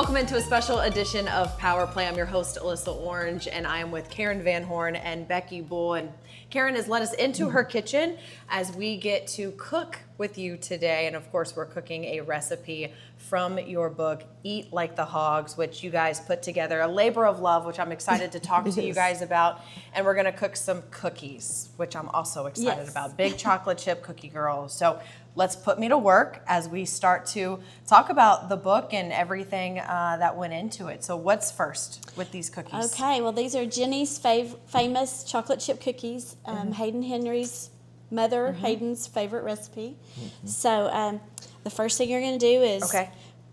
Welcome into a special edition of Power Play. I'm your host, Alyssa Orange, and I am with Karen Van Horn and Becky Bull. And Karen has led us into her kitchen as we get to cook with you today. And of course, we're cooking a recipe from your book, Eat Like the Hogs, which you guys put together, a labor of love, which I'm excited to talk to you guys about. And we're gonna cook some cookies, which I'm also excited about. Big chocolate chip cookie girl. So let's put me to work as we start to talk about the book and everything that went into it. So what's first with these cookies? Okay, well, these are Jenny's famous chocolate chip cookies, Hayden Henry's mother, Hayden's favorite recipe. So the first thing you're going to do is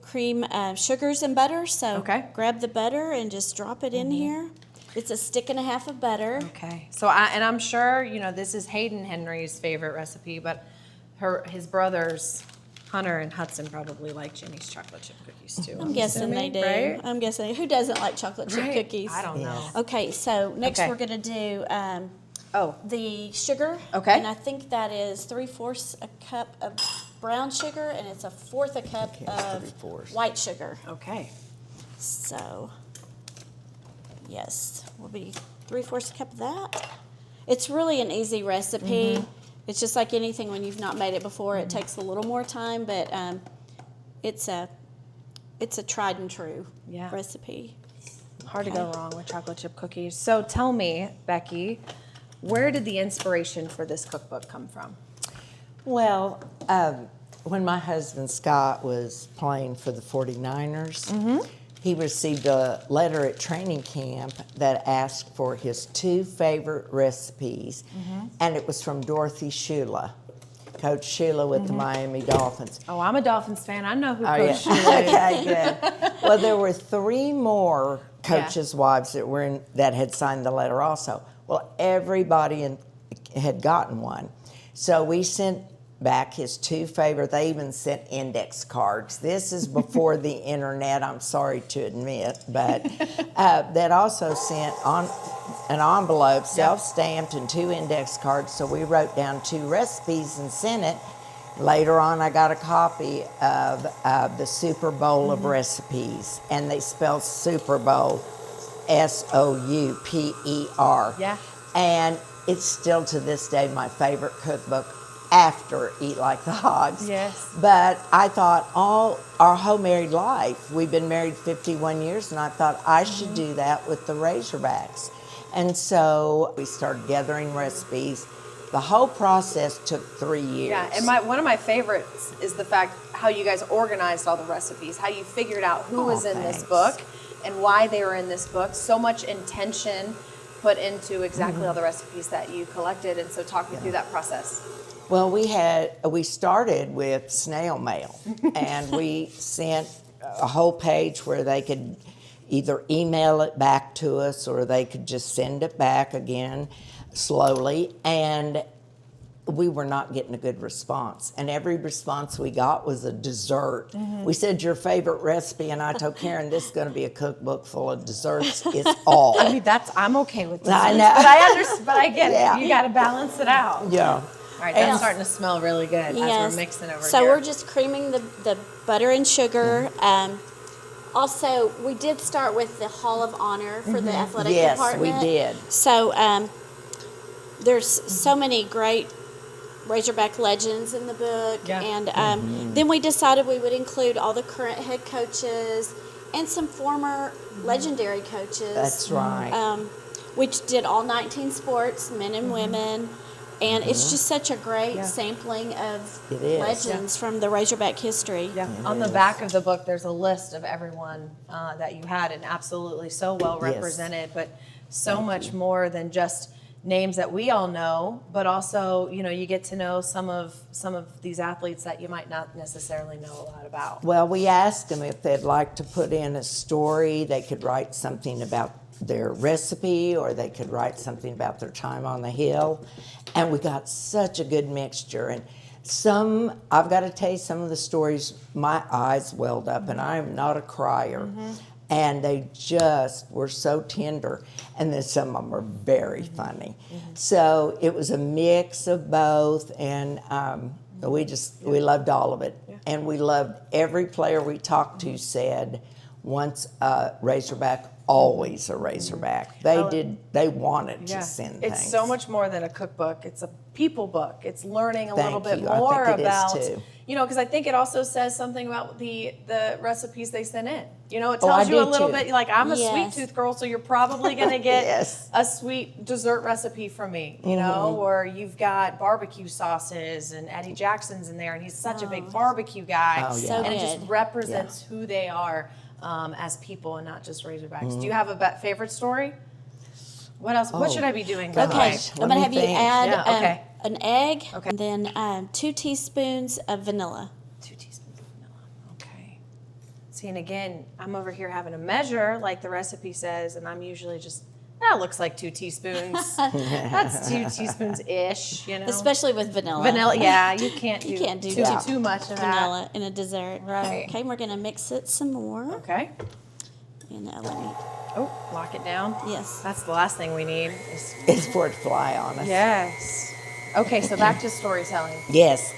cream sugars and butter. So grab the butter and just drop it in here. It's a stick and a half of butter. Okay, so I'm sure, you know, this is Hayden Henry's favorite recipe, but his brothers, Hunter and Hudson, probably like Jenny's chocolate chip cookies too. I'm guessing they do. Right? I'm guessing. Who doesn't like chocolate chip cookies? I don't know. Okay, so next we're going to do the sugar. Okay. And I think that is 3/4 a cup of brown sugar, and it's 1/4 a cup of white sugar. Okay. So, yes, will be 3/4 a cup of that. It's really an easy recipe. It's just like anything when you've not made it before. It takes a little more time, but it's a tried and true recipe. Hard to go wrong with chocolate chip cookies. So tell me, Becky, where did the inspiration for this cookbook come from? Well, when my husband Scott was playing for the 49ers, he received a letter at training camp that asked for his 2 favorite recipes, and it was from Dorothy Shula, Coach Shula with the Miami Dolphins. Oh, I'm a Dolphins fan. I know who Coach Shula is. Okay, good. Well, there were 3 more coaches' wives that had signed the letter also. Well, everybody had gotten one. So we sent back his 2 favorite. They even sent index cards. This is before the internet, I'm sorry to admit, but that also sent on an envelope, self-stamped, and 2 index cards. So we wrote down 2 recipes and sent it. Later on, I got a copy of the Super Bowl of recipes, and they spell Super Bowl SOUPER. Yeah. And it's still to this day my favorite cookbook after Eat Like the Hogs. Yes. But I thought all our whole married life, we've been married 51 years, and I thought I should do that with the Razorbacks. And so we started gathering recipes. The whole process took 3 years. Yeah, and one of my favorites is the fact how you guys organized all the recipes, how you figured out who was in this book and why they were in this book. So much intention put into exactly all the recipes that you collected, and so talk me through that process. Well, we started with snail mail, and we sent a whole page where they could either email it back to us or they could just send it back again slowly, and we were not getting a good response. And every response we got was a dessert. We said, your favorite recipe, and I told Karen, this is going to be a cookbook full of desserts. It's all. I mean, I'm okay with this. I know. But I get it. You got to balance it out. Yeah. All right, that's starting to smell really good as we're mixing over so here. We're just creaming the butter and sugar. Also, we did start with the Hall of Honor for the athletic department. Yes, we did. So there's so many great Razorback legends in the book. Yeah. And then we decided we would include all the current head coaches and some former legendary coaches. That's right. We did all 19 sports, men and women. And it's just such a great sampling of legends from the Razorback history. Yeah. On the back of the book, there's a list of everyone that you had, and absolutely so well represented, but so much more than just names that we all know, but also, you know, you get to know some of these athletes that you might not necessarily know a lot about. Well, we asked them if they'd like to put in a story. They could write something about their recipe, or they could write something about their time on the hill. And we got such a good mixture. And I've got to tell you, some of the stories, my eyes welled up, and I'm not a crier. And they just were so tender. And then some of them are very funny. So it was a mix of both, and we loved all of it. And we loved every player we talked to said, once a Razorback, always a Razorback. They wanted to send things. It's so much more than a cookbook. It's a people book. It's learning a little bit you. I more think it is about, too. because I think it also says something about the recipes they sent in. It I tells you a do little too. bit, like, I'm a Yes. sweet tooth girl, so you're probably going to get Yes. a sweet dessert recipe from me, or you've got barbecue sauces, and Eddie Jackson's in there, and he's such a big barbecue guy. Oh, yeah. So And it just good. represents who they are as people and not just Razorbacks. Do you have a favorite story? What else? What should I be doing? by the Okay, way? Let I'm gonna me have you think. add Yeah, okay. an egg, Okay. and then 2 teaspoons of vanilla. 2 teaspoons of vanilla. Okay. See, and again, I'm over here having a measure like the recipe says, and I'm usually just, that looks like 2 teaspoons. That's 2 teaspoons-ish, Especially with vanilla. Vanilla, yeah, you can't do, too too much of that. vanilla in a dessert. Right. Okay, we're gonna mix it some more. Okay. And let me. Oh, lock it down. Yes. That's the last thing we need. It's for it to fly on us. Yes. Okay, so back to storytelling. Yes.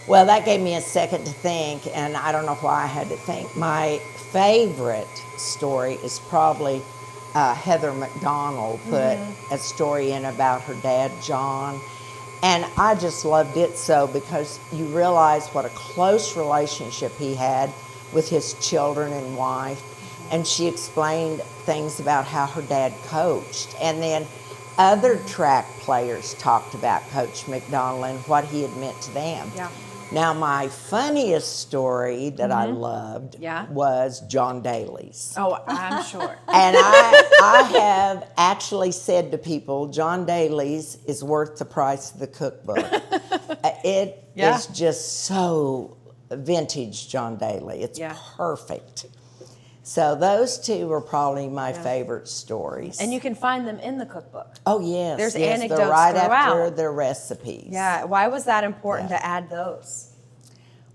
Well, that gave me a second to think, and I don't know why I had to think. My favorite story is probably Heather McDonald put a story in about her dad, John. And I just loved it so because you realize what a close relationship he had with his children and wife. And she explained things about how her dad coached. And then other track players talked about Coach McDonald and what he had meant to them. Yeah. Now, my funniest story that I loved was John Daly's. Oh, I'm sure. And I have actually said to people, John Daly's is worth the price of the cookbook. It is just so vintage John Daly. It's perfect. So those two were probably my favorite stories. And you can find them in the cookbook. Oh, yes. There's yes, anecdotes they're right throughout. after their recipes. Yeah. Why was that important to add those?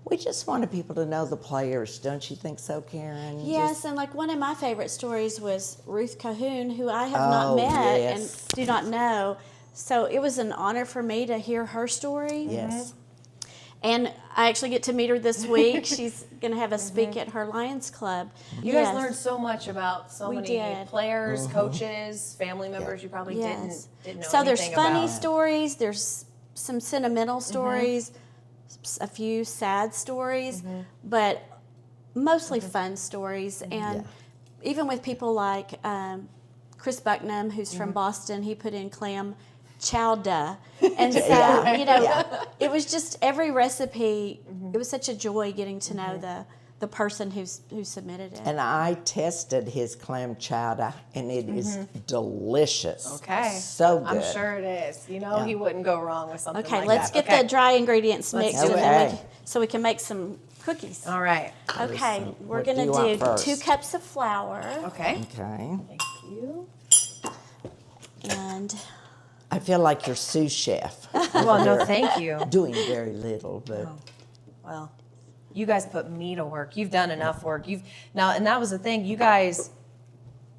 We just wanted people to know the players, don't you think so, Karen? Yes, and like one of my favorite stories was Ruth Cahoon, who I have not met and do not know. So it was an honor for me to hear her story. Yes. And I actually get to meet her this week. She's going to have a speak at her Lions Club. You guys learned so much about so many did. players, coaches, family members you probably didn't know So there's anything funny about. stories, there's some sentimental stories, a few sad stories, but mostly fun stories. And even with people like Chris Bucknam, who's from Boston, he put in clam chowder. And so, it was just every recipe, it was such a joy getting to know the person who submitted it. And I tested his clam chowder, and it is delicious. Okay. So good. I'm sure it is. He wouldn't go wrong with something Okay, like let's that. get the dry ingredients mixed do and it. then Okay. so we can make some cookies. All right. Okay, we're What going do you to want do first? 2 cups of flour. Okay. Okay. Thank you. And I feel like you're sous chef. Well, no, thank you. Doing very little, but Well, you guys put me to work. You've done enough work. And that was the thing. You guys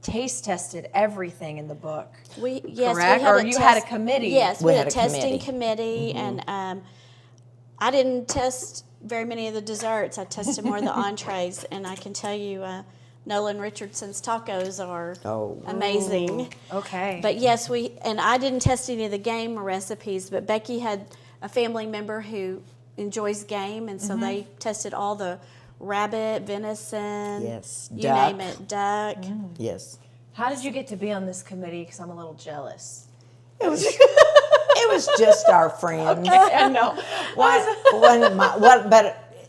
taste tested everything in the book. correct? Or you had a committee. Yes, We we had had a a testing committee. committee, and I didn't test very many of the desserts. I tested more of the entrees, and I can tell you, Nolan Richardson's tacos are amazing. Okay. But yes, I didn't test any of the game recipes, but Becky had a family member who enjoys game, and so they tested all the rabbit, venison, Yes, you duck. name it, duck. yes. How did you get to be on this committee? Because I'm a little jealous. It was just our friends. I know.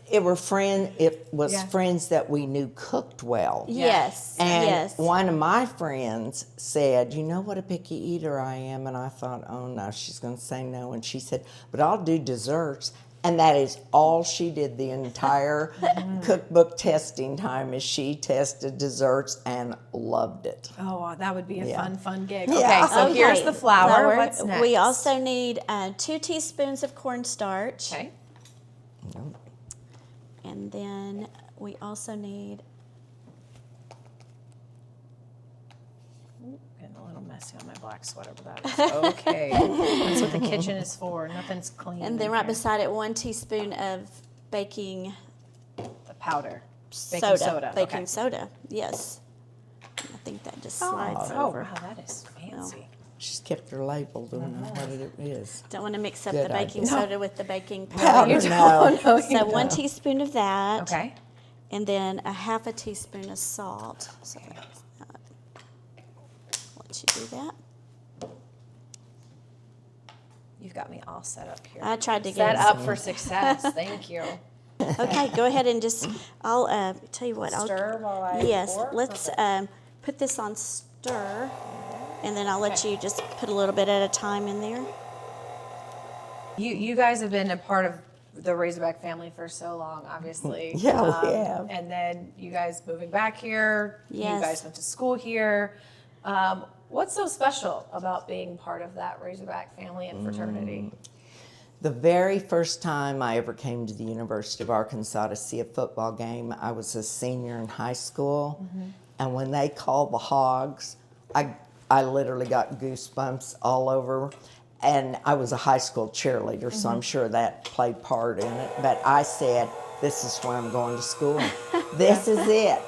It was friends that we knew cooked well. Yes, And yes. one of my friends said, "You know what a picky eater I am?" And I thought, "Oh no, she's going to say no." And she said, "But I'll do desserts." And that is all she did the entire cookbook testing time is she tested desserts and loved it. Oh, wow, that would be a fun gig. Yeah. Okay, so here's the flour. What's next? We also need 2 teaspoons of cornstarch. Okay. And then we also need Getting a little messy on my black sweater, but that is okay. That's what the kitchen is for. Nothing's clean. And then right beside it, 1 teaspoon of baking the powder. soda. Baking okay. soda, yes. I think that just slides over. Oh, wow, that is fancy. She's kept her label, don't know what it is. Don't want to mix up Good the baking idea. soda with the baking powder. Powder, no. So 1 teaspoon of that. Okay. And then a half a teaspoon of salt. So that's that. Let you do that. You've got me all set up here. I tried to Set get up for success. Thank you. Okay, go ahead and just, I'll tell you what. Stir while I Yes, pour? let's put this on stir, and then I'll let you just put a little bit at a time in there. You guys have been a part of the Razorback family for so long, obviously. Yeah, we have. And then you guys moving back here. Yes. You guys went to school here. What's so special about being part of that Razorback family and fraternity? The very first time I ever came to the University of Arkansas to see a football game, I was a senior in high school. And when they called the Hogs, I literally got goosebumps all over. And I was a high school cheerleader, so I'm sure that played part in it. But I said, this is where I'm going to school. This is it.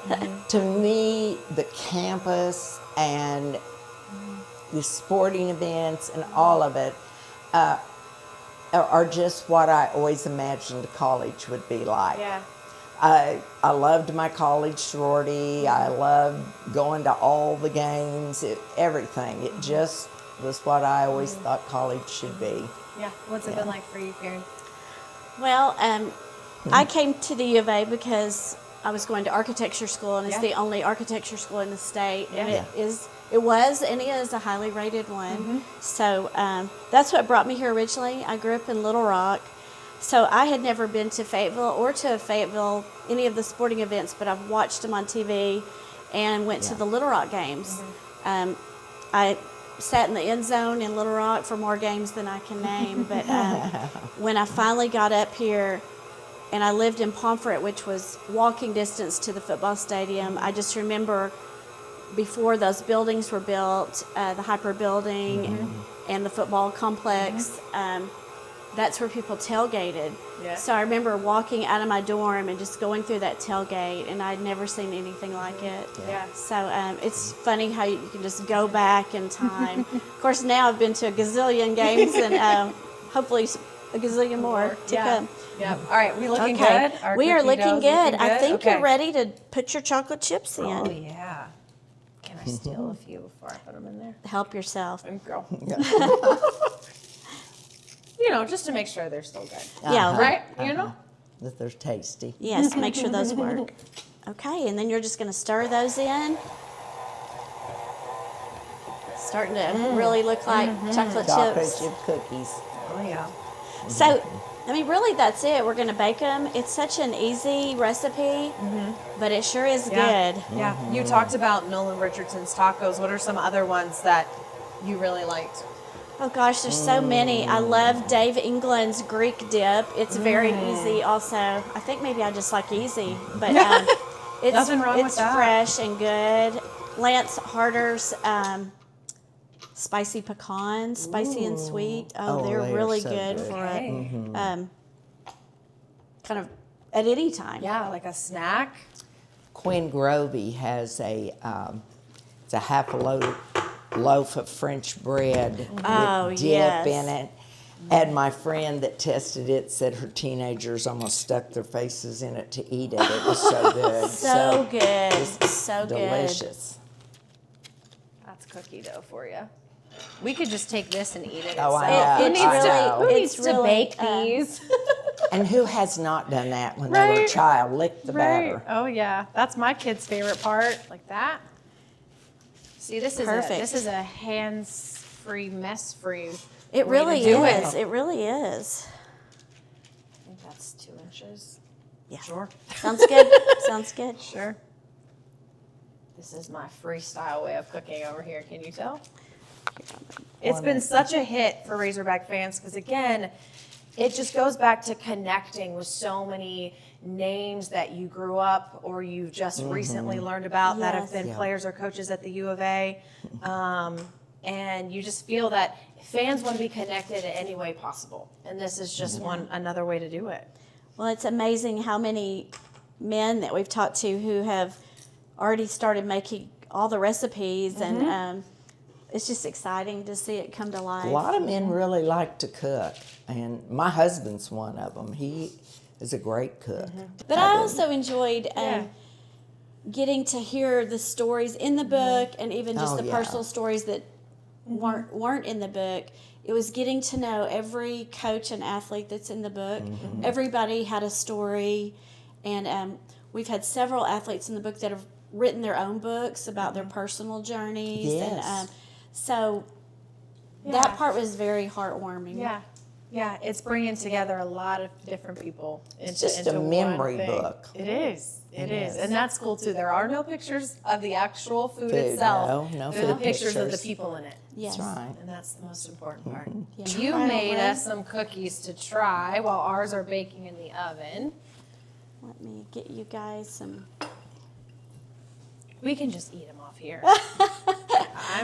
To me, the campus and the sporting events and all of it are just what I always imagined college would be like. Yeah. I loved my college sorority. I loved going to all the games, everything. It just was what I always thought college should be. Yeah. What's it been like for you, Karen? Well, I came to the U of A because I was going to architecture school, and it's the only architecture school in the state, and it was and is a highly rated one. So that's what brought me here originally. I grew up in Little Rock, so I had never been to Fayetteville or to Fayetteville, any of the sporting events, but I've watched them on TV and went to the Little Rock games. I sat in the end zone in Little Rock for more games than I can name, but when I finally got up here, and I lived in Pomfret, which was walking distance to the football stadium, I just remember before those buildings were built, the Hyper building and the football complex, that's where people tailgated. Yeah. So I remember walking out of my dorm and just going through that tailgate, and I'd never seen anything like it. Yeah. So it's funny how you can just go back in time. Of course, now I've been to a gazillion games, and hopefully a gazillion more to come. Yeah. All right. We looking Okay, good? Our we are cookie looking dough's good. looking I think Okay. you're ready to put your chocolate chips in. Oh, yeah. Can I steal a few before I put them in there? Help yourself. Thank you. Just to make sure they're still good. Yeah, Right? You know? That they're tasty. Yes, make sure those work. Okay, and then you're just going to stir those in. Starting to really look like chocolate Chocolate chips. chip cookies. Oh, yeah. So, I mean, really, that's it. We're going to bake them. It's such an easy recipe, but it sure is good. Yeah. You talked about Nolan Richardson's tacos. What are some other ones that you really liked? Oh gosh, there's so many. I love Dave England's Greek dip. It's very easy also. I think maybe I just like easy, but it's, Nothing wrong with it's that. fresh and good. Lance Harder's spicy pecans, spicy and sweet. Oh, Oh, they're they are really so good good. for Okay. it. Kind of at any time. Yeah, like a snack. Quinn Grovey has it's a half a loaf of French bread Oh, with dip yes. in it. And my friend that tested it said her teenagers almost stuck their faces in it to eat it. It was so good. So good. it's So good. delicious. That's cookie dough for you. We could just take this and eat it. Oh, I itself. know. It's I really- know. Who needs It's to really, bake these? And who has not done that when they were a Right. child? Lick the batter. Oh yeah, that's my kid's favorite part. Like that. See, this is Perfect. a hands-free, mess-free. It way really to do is. It. It really is. I think that's 2 inches. Yeah. Sure. Sounds good. Sounds good. Sure. This is my freestyle way of cooking over here. Can you tell? It's been such a hit for Razorback fans because, again, it just goes back to connecting with so many names that you grew up or you've just recently learned about that have Yes. been Yeah. players or coaches at the U of A. And you just feel that fans want to be connected in any way possible. And this is just another way to do it. Well, it's amazing how many men that we've talked to who have already started making all the recipes, and it's just exciting to see it come to life. A lot of men really like to cook, and my husband's one of them. He is a great cook. But I also enjoyed getting to hear the stories in the book, and even just the personal stories that weren't in the book. It was getting to know every coach and athlete that's in the book. Everybody had a story, and we've had several athletes in the book that have written their own books about their personal journeys. Yes. And so that part was very heartwarming. Yeah, it's bringing together a lot of different people. It's just a memory book. It is. It is. And that's cool too. There are no pictures of the actual food itself. No there are food pictures of the pictures. people in it. Yes. That's right. And that's the most important part. Yeah. You made us some cookies to try while ours are baking in the oven. Let me get you guys some. We can just eat them off here.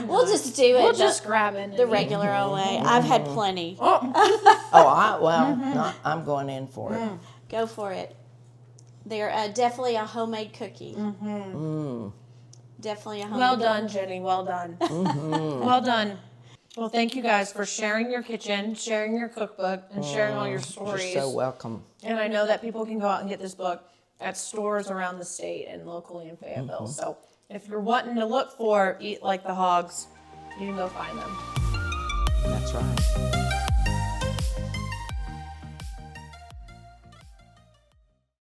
We'll just do it. We'll just grab it. the regular old way. I've had plenty. I'm going in for it. Go for it. They're definitely a homemade cookie. Definitely a homemade. Well done, Jenny. Well done. Well done. Well, thank you guys for sharing your kitchen, sharing your cookbook, and sharing all your stories. You're so welcome. And I know that people can go out and get this book at stores around the state and locally in Fayetteville. So if you're wanting to look for Eat Like the Hogs, you can go find them. That's right.